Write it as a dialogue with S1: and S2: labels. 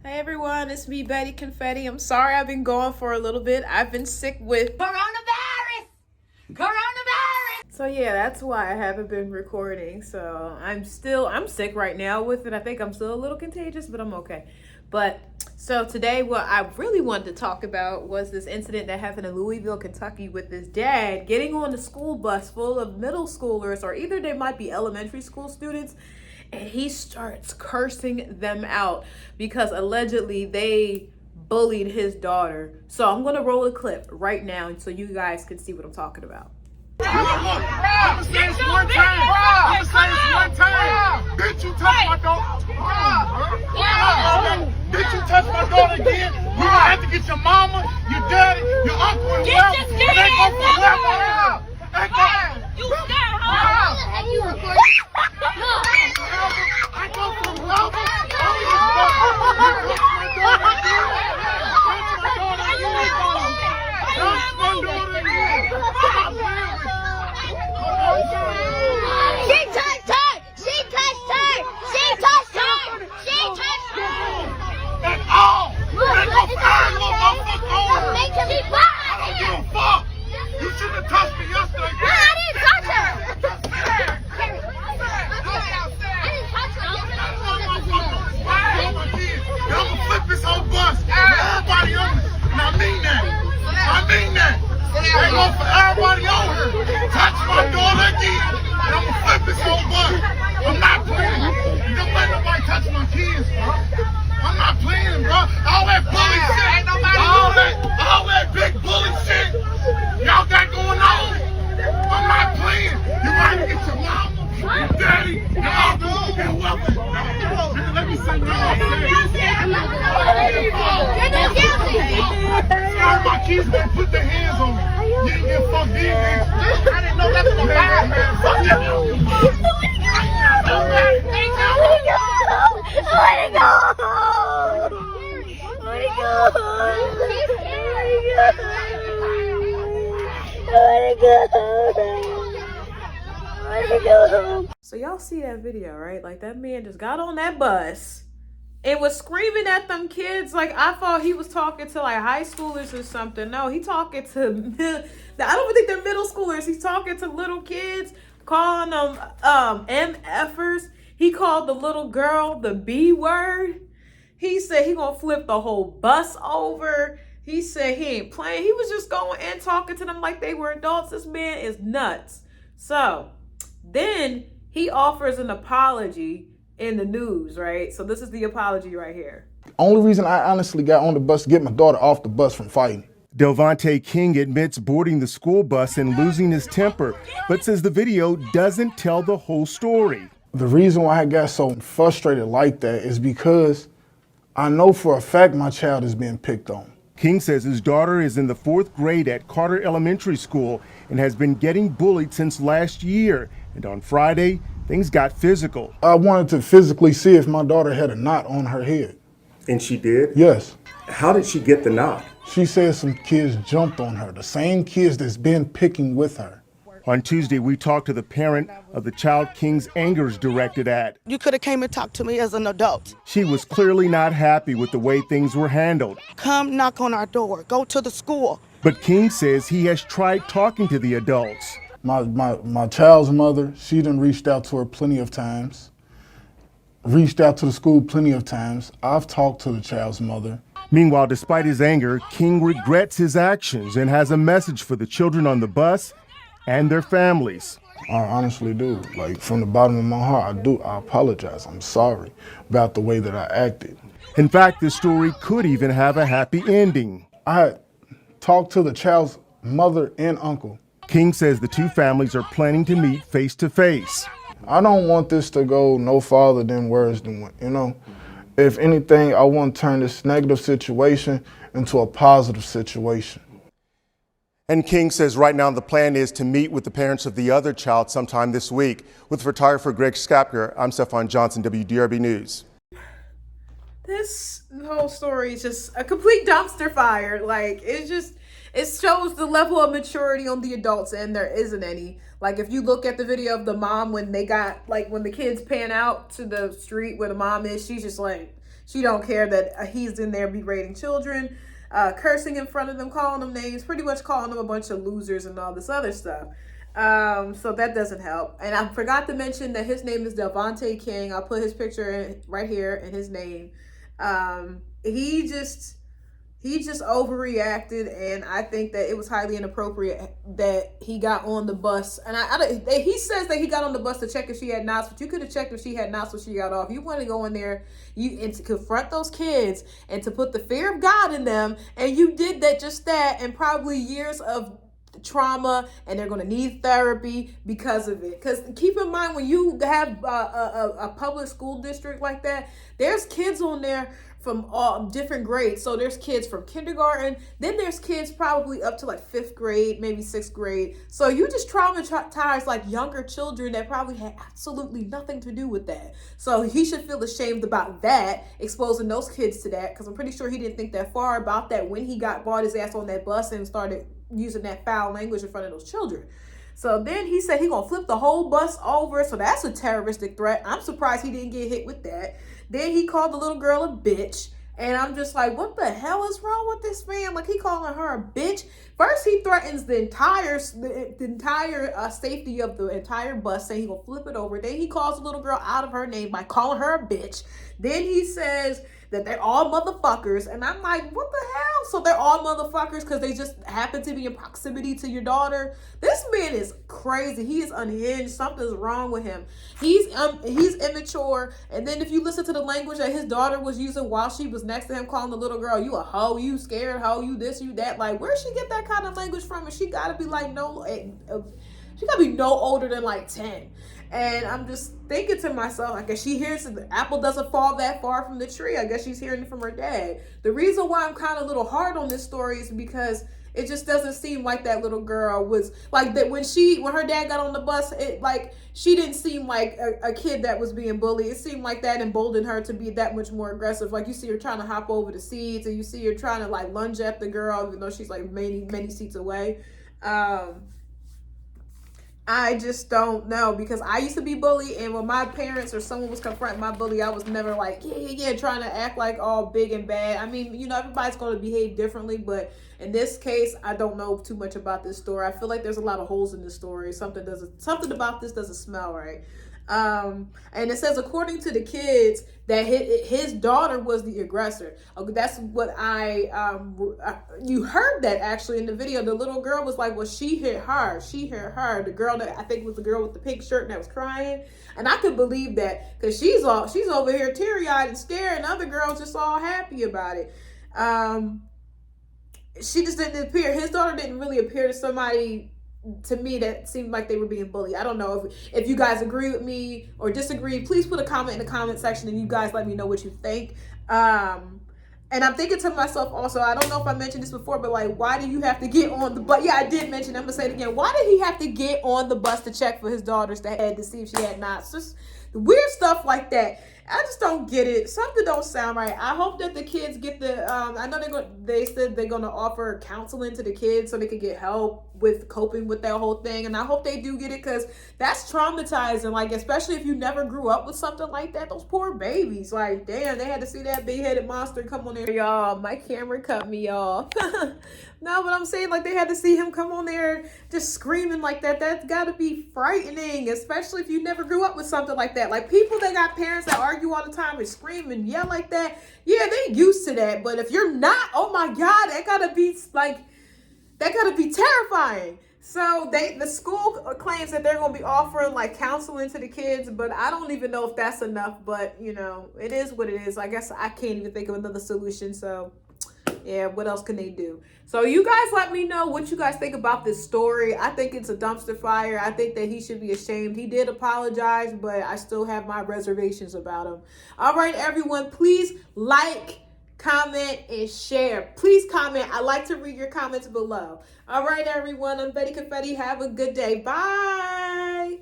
S1: Hey everyone, it's me, Betty Confetti. I'm sorry I've been gone for a little bit. I've been sick with
S2: Coronavirus!
S1: So yeah, that's why I haven't been recording. So I'm sick right now with it. I think I'm still a little contagious, but I'm okay. But so today what I really wanted to talk about was this incident that happened in Louisville, Kentucky with this dad getting on the school bus full of middle schoolers, or either they might be elementary school students, and he starts cursing them out because allegedly they bullied his daughter. So I'm gonna roll a clip right now so you guys can see what I'm talking about.
S3: I'ma say this one time. Bitch, you touch my daughter. Bitch, you touch my daughter again. You gonna have to get your mama, your daddy, your uncle, and whoever. And they go for whoever.
S2: You scared, huh?
S3: I go for whoever. You shouldn't have touched me yesterday.
S2: I didn't touch her.
S3: I'm gonna flip this whole bus. Everybody on it. And I mean that. They go for everybody on her. Touch my daughter again. And I'm gonna flip this whole bus. I'm not playing. Don't let nobody touch my kids, bro. I'm not playing, bro. All that bully shit. All that big bully shit. Y'all got going on. I'm not playing. You gotta get your mama, your daddy, your uncle, and whoever. Let me say what I said. My kids gonna put their hands on me. You didn't get fucked in, man. I didn't know that was a bad man. Fuck you.
S1: So y'all see that video, right? Like that man just got on that bus and was screaming at them kids. Like I thought he was talking to like high schoolers or something. No, he talking to I don't think they're middle schoolers. He's talking to little kids, calling them MFers. He called the little girl the B word. He said he gonna flip the whole bus over. He said he ain't playing. He was just going and talking to them like they were adults. This man is nuts. So then he offers an apology in the news, right? So this is the apology right here.
S4: Only reason I honestly got on the bus to get my daughter off the bus from fighting.
S5: Delvante King admits boarding the school bus and losing his temper, but says the video doesn't tell the whole story.
S4: The reason why I got so frustrated like that is because I know for a fact my child is being picked on.
S5: King says his daughter is in the 4th grade at Carter Elementary School and has been getting bullied since last year. And on Friday, things got physical.
S4: I wanted to physically see if my daughter had a knot on her head.
S6: And she did?
S4: Yes.
S6: How did she get the knot?
S4: She said some kids jumped on her, the same kids that's been picking with her.
S5: On Tuesday, we talked to the parent of the child King's anger is directed at.
S7: You could have came and talked to me as an adult.
S5: She was clearly not happy with the way things were handled.
S7: Come knock on our door. Go to the school.
S5: But King says he has tried talking to the adults.
S4: My child's mother, she done reached out to her plenty of times. Reached out to the school plenty of times. I've talked to the child's mother.
S5: Meanwhile, despite his anger, King regrets his actions and has a message for the children on the bus and their families.
S4: I honestly do. Like, from the bottom of my heart, I apologize. I'm sorry about the way that I acted.
S5: In fact, this story could even have a happy ending.
S4: I talked to the child's mother and uncle.
S5: King says the two families are planning to meet face to face.
S4: I don't want this to go no farther than words than, you know. If anything, I want to turn this negative situation into a positive situation.
S5: And King says right now the plan is to meet with the parents of the other child sometime this week. With photographer Greg Skapker, I'm Stefan Johnson, WDRB News.
S1: This whole story is just a complete dumpster fire. Like, it shows the level of maturity on the adults, and there isn't any. Like, if you look at the video of the mom when they got, like, when the kids pan out to the street where the mom is, she's just like, She don't care that he's in there berating children, cursing in front of them, calling them names, pretty much calling them a bunch of losers and all this other stuff. So that doesn't help. And I forgot to mention that his name is Delvante King. I'll put his picture right here and his name. He just overreacted, and I think that it was highly inappropriate that he got on the bus. And he says that he got on the bus to check if she had knots, but you could have checked if she had knots when she got off. You want to go in there and to confront those kids and to put the fear of God in them, and you did that, and probably years of trauma, and they're going to need therapy because of it. Because keep in mind, when you have a public school district like that, there's kids on there from all different grades. So there's kids from kindergarten, then there's kids probably up to like 5th grade, maybe 6th grade. So you just traumatize like younger children that probably had absolutely nothing to do with that. So he should feel ashamed about that, exposing those kids to that, because I'm pretty sure he didn't think that far about that when he brought his ass on that bus and started using that foul language in front of those children. So then he said he gonna flip the whole bus over. So that's a terroristic threat. I'm surprised he didn't get hit with that. Then he called the little girl a bitch. And I'm just like, what the hell is wrong with this man? Like, he calling her a bitch. First, he threatens the entire safety of the entire bus, saying he gonna flip it over. Then he calls the little girl out of her name by calling her a bitch. Then he says that they're all motherfuckers. And I'm like, what the hell? So they're all motherfuckers because they just happen to be in proximity to your daughter? This man is crazy. He is unhinged. Something's wrong with him. He's immature. And then if you listen to the language that his daughter was using while she was next to him, calling the little girl, you a hoe, you scared hoe, you this, you that. Like, where'd she get that kind of language from? And she gotta be like she gotta be no older than like 10. And I'm just thinking to myself, I guess she hears that the apple doesn't fall that far from the tree. I guess she's hearing it from her dad. The reason why I'm kind of a little hard on this story is because it just doesn't seem like that little girl was like that when her dad got on the bus. It like she didn't seem like a kid that was being bullied. It seemed like that emboldened her to be that much more aggressive. Like, you see her trying to hop over the seats, and you see her trying to like lunge at the girl, even though she's like many seats away. I just don't know, because I used to be bullied, and when my parents or someone was confronting my bully, I was never like, yeah, trying to act like all big and bad. I mean, everybody's going to behave differently, but in this case, I don't know too much about this story. I feel like there's a lot of holes in this story. Something about this doesn't smell right. And it says, according to the kids, that his daughter was the aggressor. That's what you heard that actually in the video. The little girl was like, well, she hit her. The girl that I think was the girl with the pink shirt that was crying. And I could believe that, because she's over here teary-eyed and scared, and the other girl's just all happy about it. She just didn't appear. His daughter didn't really appear to somebody, to me, that seemed like they were being bullied. I don't know if you guys agree with me or disagree. Please put a comment in the comment section, and you guys let me know what you think. And I'm thinking to myself also, I don't know if I mentioned this before, but like, why do you have to get on the bus? Yeah, I did mention, I'm gonna say it again. Why did he have to get on the bus to check for his daughter's head to see if she had knots? Just weird stuff like that. I just don't get it. Something don't sound right. I hope that the kids get I know they said they're gonna offer counseling to the kids so they can get help with coping with that whole thing. And I hope they do get it, because that's traumatizing. Like, especially if you never grew up with something like that. Those poor babies. Like, damn, they had to see that big-headed monster come on there. Y'all, my camera cut me off. No, but I'm saying, like, they had to see him come on there just screaming like that. That's got to be frightening, especially if you never grew up with something like that. Like, people that got parents that argue all the time and scream and yell like that, yeah, they used to that. But if you're not, oh my God, that got to be, like, that got to be terrifying. So the school claims that they're going to be offering like counseling to the kids, but I don't even know if that's enough. But, it is what it is. I guess I can't even think of another solution. So, yeah, what else can they do? So you guys let me know what you guys think about this story. I think it's a dumpster fire. I think that he should be ashamed. He did apologize, but I still have my reservations about him. All right, everyone, please like, comment, and share. Please comment. I like to read your comments below. All right, everyone, I'm Betty Confetti. Have a good day. Bye.